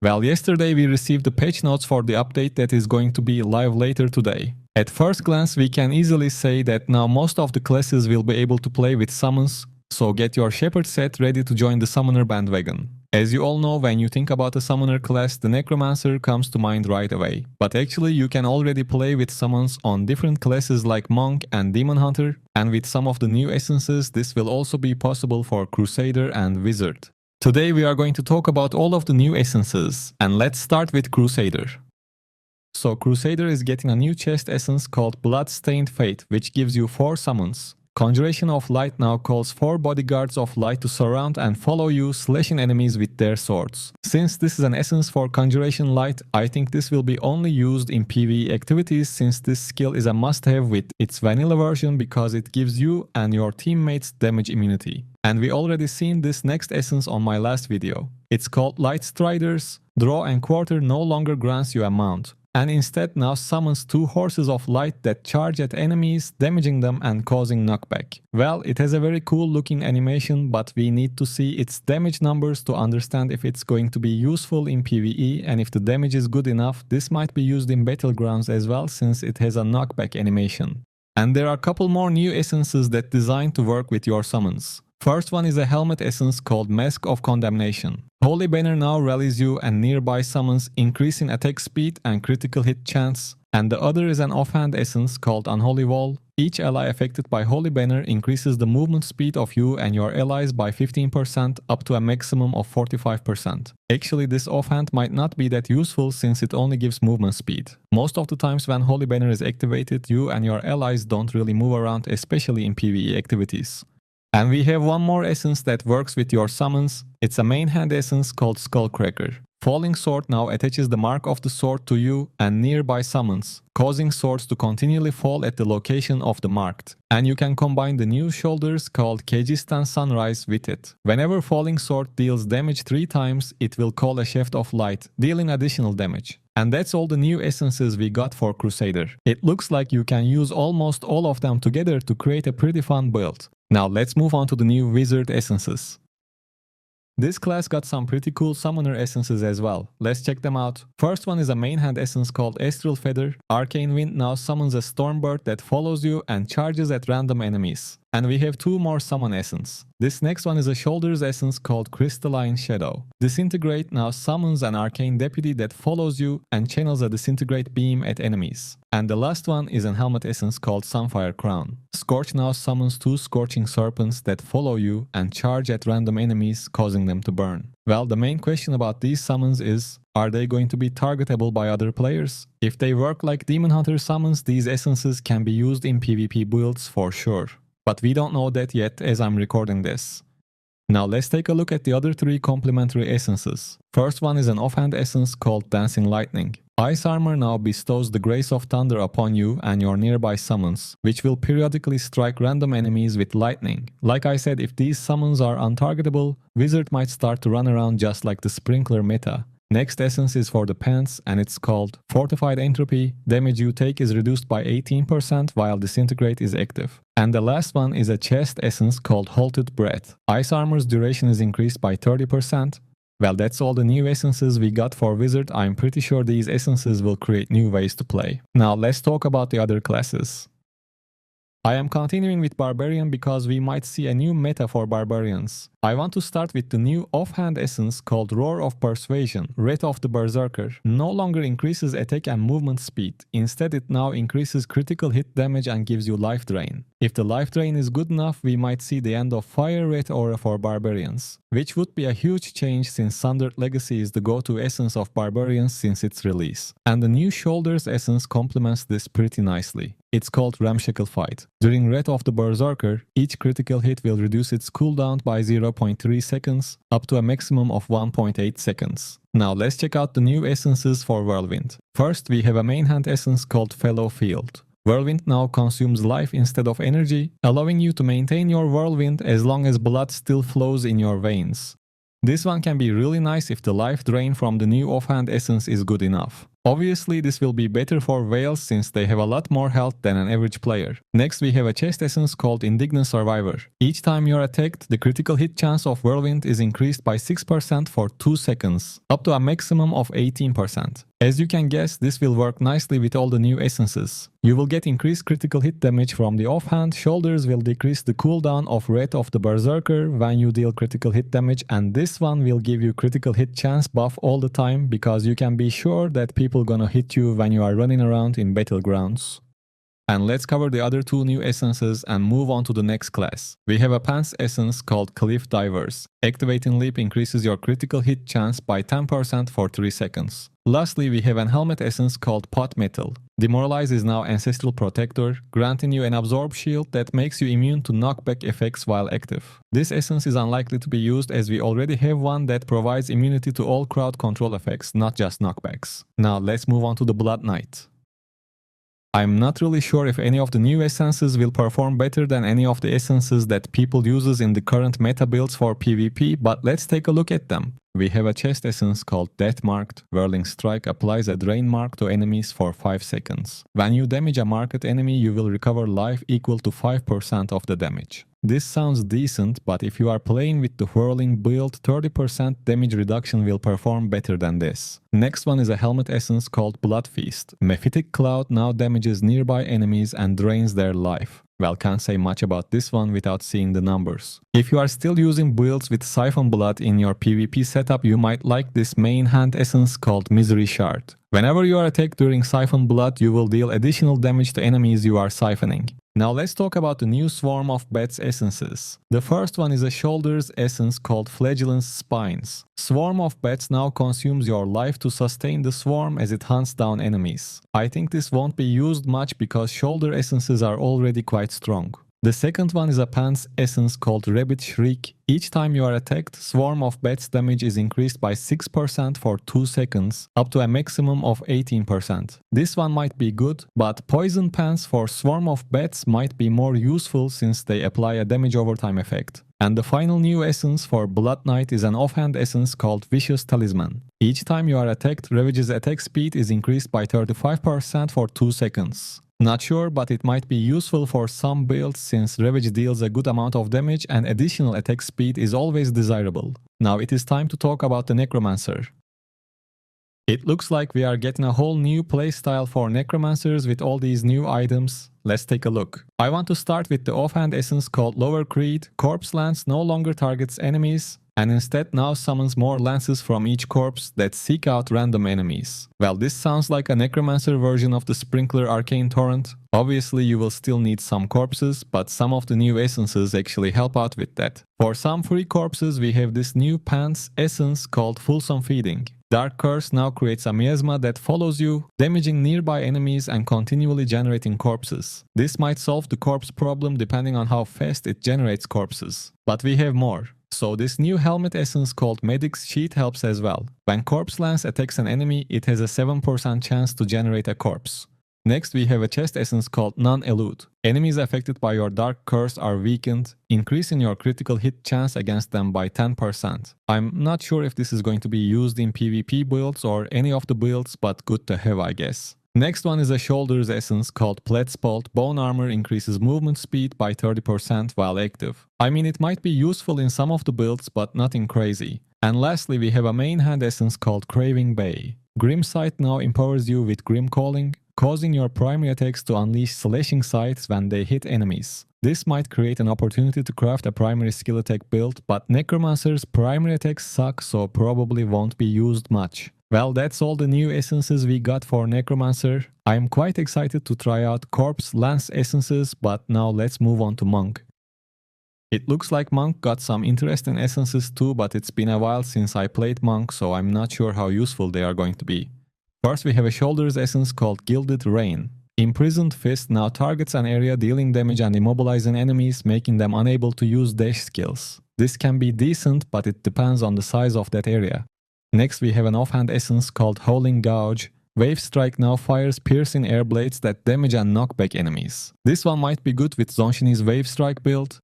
Well, yesterday we received the patch notes for the update that is going to be live later today. At first glance, we can easily say that now most of the classes will be able to play with summons, so get your shepherd set ready to join the summoner bandwagon. As you all know, when you think about a summoner class, the Necromancer comes to mind right away. But actually you can already play with summons on different classes like Monk and Demon Hunter, and with some of the new essences this will also be possible for Crusader and Wizard. Today we are going to talk about all of the new essences, and let's start with Crusader. So Crusader is getting a new chest essence called Bloodstained Fate, which gives you 4 summons. Conjuration of Light now calls 4 bodyguards of light to surround and follow you, slashing enemies with their swords. Since this is an essence for Conjuration Light, I think this will be only used in PvE activities, since this skill is a must-have with its vanilla version because it gives you and your teammates damage immunity. And we already seen this next essence on my last video. It's called Light Striders. Draw and Quarter no longer grants you a mount, and instead now summons 2 horses of light that charge at enemies, damaging them and causing knockback. Well, it has a very cool looking animation, but we need to see its damage numbers to understand if it's going to be useful in PvE, and if the damage is good enough, this might be used in battlegrounds as well, since it has a knockback animation. And there are a couple more new essences that designed to work with your summons. First one is a helmet essence called Mask of Condemnation. Holy Banner now rallies you and nearby summons, increasing attack speed and critical hit chance. And the other is an offhand essence called Unholy Wall. Each ally affected by Holy Banner increases the movement speed of you and your allies by 15% up to a maximum of 45%. Actually, this offhand might not be that useful since it only gives movement speed. Most of the times when Holy Banner is activated, you and your allies don't really move around, especially in PvE activities. And we have one more essence that works with your summons. It's a main hand essence called Skullcracker. Falling Sword now attaches the mark of the sword to you and nearby summons, causing swords to continually fall at the location of the marked. And you can combine the new shoulders called Kyrgyzstan Sunrise with it. Whenever Falling Sword deals damage 3 times, it will call a Shaft of Light, dealing additional damage. And that's all the new essences we got for Crusader. It looks like you can use almost all of them together to create a pretty fun build. Now let's move on to the new Wizard essences. This class got some pretty cool summoner essences as well. Let's check them out. First one is a main hand essence called Astral Feather. Arcane Wind now summons a Stormbird that follows you and charges at random enemies. And we have 2 more summon essence. This next one is a Shoulders essence called Crystalline Shadow. Disintegrate now summons an Arcane Deputy that follows you and channels a Disintegrate beam at enemies. And the last one is an Helmet essence called Sunfire Crown. Scorch now summons 2 Scorching Serpents that follow you and charge at random enemies, causing them to burn. Well, the main question about these summons is, are they going to be targetable by other players? If they work like Demon Hunter summons, these essences can be used in PvP builds for sure. But we don't know that yet as I'm recording this. Now let's take a look at the other 3 complementary essences. First one is an offhand essence called Dancing Lightning. Ice Armor now bestows the Grace of Thunder upon you and your nearby summons, which will periodically strike random enemies with lightning. Like I said, if these summons are untargetable, Wizard might start to run around just like the Sprinkler meta. Next essence is for the pants, and it's called Fortified Entropy. Damage you take is reduced by 18% while Disintegrate is active. And the last one is a chest essence called Halted Breath. Ice Armor's duration is increased by 30%. Well, that's all the new essences we got for Wizard. I'm pretty sure these essences will create new ways to play. Now let's talk about the other classes. I am continuing with Barbarian because we might see a new meta for Barbarians. I want to start with the new offhand essence called Roar of Persuasion. Wrath of the Berserker no longer increases attack and movement speed. Instead, it now increases critical hit damage and gives you life drain. If the life drain is good enough, we might see the end of Fire Wraith aura for Barbarians, which would be a huge change since Sundered Legacy is the go-to essence of Barbarians since its release. And the new Shoulders essence complements this pretty nicely. It's called Ramshackle Fight. During Wrath of the Berserker, each critical hit will reduce its cooldown by 0.3 seconds, up to a maximum of 1.8 seconds. Now let's check out the new essences for Whirlwind. First, we have a main hand essence called Fellow Field. Whirlwind now consumes life instead of energy, allowing you to maintain your whirlwind as long as blood still flows in your veins. This one can be really nice if the life drain from the new offhand essence is good enough. Obviously, this will be better for Whales since they have a lot more health than an average player. Next, we have a chest essence called Indignant Survivor. Each time you are attacked, the critical hit chance of Whirlwind is increased by 6% for 2 seconds, up to a maximum of 18%. As you can guess, this will work nicely with all the new essences. You will get increased critical hit damage from the offhand, shoulders will decrease the cooldown of Wrath of the Berserker when you deal critical hit damage, and this one will give you critical hit chance buff all the time because you can be sure that people gonna hit you when you are running around in battlegrounds. And let's cover the other 2 new essences and move on to the next class. We have a pants essence called Cliff Divers. Activating Leap increases your critical hit chance by 10% for 3 seconds. Lastly, we have an helmet essence called Pot Metal. Demoralize is now Ancestral Protector, granting you an absorb shield that makes you immune to knockback effects while active. This essence is unlikely to be used as we already have one that provides immunity to all crowd control effects, not just knockbacks. Now let's move on to the Blood Knight. I'm not really sure if any of the new essences will perform better than any of the essences that people uses in the current meta builds for PvP, but let's take a look at them. We have a chest essence called Death Marked. Whirling Strike applies a drain mark to enemies for 5 seconds. When you damage a marked enemy, you will recover life equal to 5% of the damage. This sounds decent, but if you are playing with the whirling build, 30% damage reduction will perform better than this. Next one is a helmet essence called Blood Feast. Mephitic Cloud now damages nearby enemies and drains their life. Well, can't say much about this one without seeing the numbers. If you are still using builds with Siphon Blood in your PvP setup, you might like this main hand essence called Misery Shard. Whenever you are attacked during Siphon Blood, you will deal additional damage to enemies you are siphoning. Now let's talk about the new Swarm of Bats essences. The first one is a Shoulders essence called Flagellant's Spines. Swarm of Bats now consumes your life to sustain the swarm as it hunts down enemies. I think this won't be used much because shoulder essences are already quite strong. The second one is a pants essence called Rabbit Shriek. Each time you are attacked, Swarm of Bats damage is increased by 6% for 2 seconds, up to a maximum of 18%. This one might be good, but Poison Pants for Swarm of Bats might be more useful since they apply a damage over time effect. And the final new essence for Blood Knight is an offhand essence called Vicious Talisman. Each time you are attacked, Ravage's attack speed is increased by 35% for 2 seconds. Not sure, but it might be useful for some builds since Ravage deals a good amount of damage and additional attack speed is always desirable. Now it is time to talk about the Necromancer. It looks like we are getting a whole new playstyle for Necromancers with all these new items. Let's take a look. I want to start with the offhand essence called Lower Creed. Corpse Lance no longer targets enemies, and instead now summons more lances from each corpse that seek out random enemies. Well, this sounds like a Necromancer version of the Sprinkler Arcane Torrent. Obviously you will still need some corpses, but some of the new essences actually help out with that. For some free corpses we have this new pants essence called Fulsome Feeding. Dark Curse now creates a miasma that follows you, damaging nearby enemies and continually generating corpses. This might solve the corpse problem depending on how fast it generates corpses. But we have more. So this new helmet essence called Medic's Sheet helps as well. When Corpse Lance attacks an enemy, it has a 7% chance to generate a corpse. Next we have a chest essence called Non-Elude. Enemies affected by your Dark Curse are weakened, increasing your critical hit chance against them by 10%. I'm not sure if this is going to be used in PvP builds or any of the builds, but good to have, I guess. Next one is a Shoulders essence called Pletspalt. Bone Armor increases movement speed by 30% while active. I mean, it might be useful in some of the builds, but nothing crazy. And lastly we have a main hand essence called Craving Bay. Grim Sight now empowers you with Grim Calling, causing your primary attacks to unleash slashing sights when they hit enemies. This might create an opportunity to craft a primary skill attack build, but Necromancer's primary attacks suck, so probably won't be used much. Well, that's all the new essences we got for Necromancer. I'm quite excited to try out Corpse Lance essences, but now let's move on to Monk. It looks like Monk got some interesting essences too, but it's been a while since I played Monk, so I'm not sure how useful they are going to be. First we have a Shoulders essence called Gilded Rain. Imprisoned Fist now targets an area, dealing damage and immobilizing enemies, making them unable to use dash skills. This can be decent, but it depends on the size of that area. Next we have an offhand essence called Howling Gouge. Wave Strike now fires piercing air blades that damage and knock back enemies. This one might be good with Zonshini's Wave Strike build.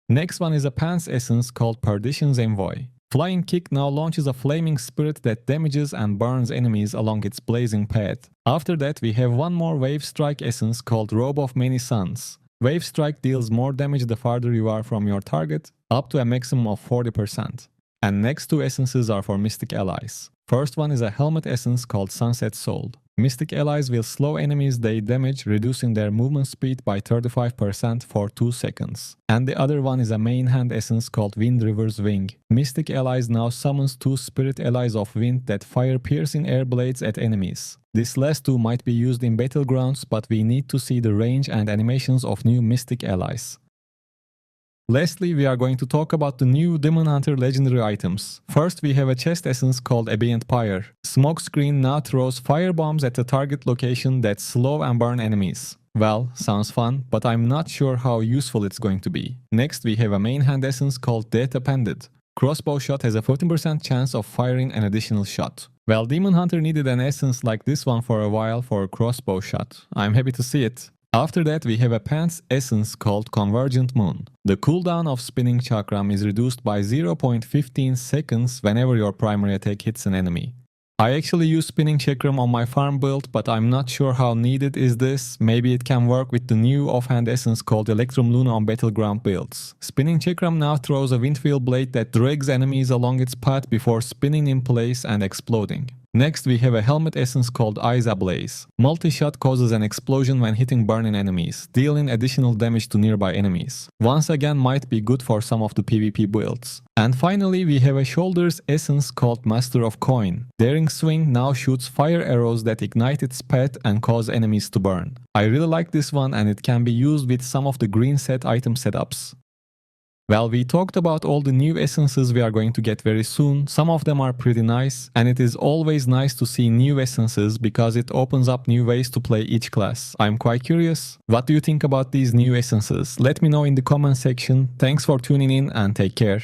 Next one is a pants essence called Perdition's Envoy. Flying Kick now launches a flaming spirit that damages and burns enemies along its blazing path. After that, we have one more Wave Strike essence called Robe of Many Suns. Wave Strike deals more damage the farther you are from your target, up to a maximum of 40%. And next two essences are for Mystic Allies. First one is a helmet essence called Sunset Soul. Mystic Allies will slow enemies they damage, reducing their movement speed by 35% for 2 seconds. And the other one is a main hand essence called Wind River's Wing. Mystic Allies now summons 2 Spirit Allies of Wind that fire piercing air blades at enemies. This last two might be used in battlegrounds, but we need to see the range and animations of new Mystic Allies. Lastly, we are going to talk about the new Demon Hunter legendary items. First, we have a chest essence called Abiant Pyre. Smokescreen now throws fire bombs at the target location that slow and burn enemies. Well, sounds fun, but I'm not sure how useful it's going to be. Next, we have a main hand essence called Death Appended. Crossbow shot has a 14% chance of firing an additional shot. Well, Demon Hunter needed an essence like this one for a while for a crossbow shot. I'm happy to see it. After that, we have a pants essence called Convergent Moon. The cooldown of Spinning Chakram is reduced by 0.15 seconds whenever your primary attack hits an enemy. I actually use Spinning Chakram on my farm build, but I'm not sure how needed is this. Maybe it can work with the new offhand essence called Electrum Luna on battleground builds. Spinning Chakram now throws a windwheel blade that drags enemies along its path before spinning in place and exploding. Next, we have a helmet essence called Eyes Ablaze. Multi-shot causes an explosion when hitting burning enemies, dealing additional damage to nearby enemies. Once again, might be good for some of the PvP builds. And finally, we have a Shoulders essence called Master of Coin. Daring Swing now shoots fire arrows that ignite its path and cause enemies to burn. I really like this one, and it can be used with some of the green set item setups. Well, we talked about all the new essences we are going to get very soon. Some of them are pretty nice, and it is always nice to see new essences because it opens up new ways to play each class. I'm quite curious. What do you think about these new essences? Let me know in the comment section. Thanks for tuning in and take care.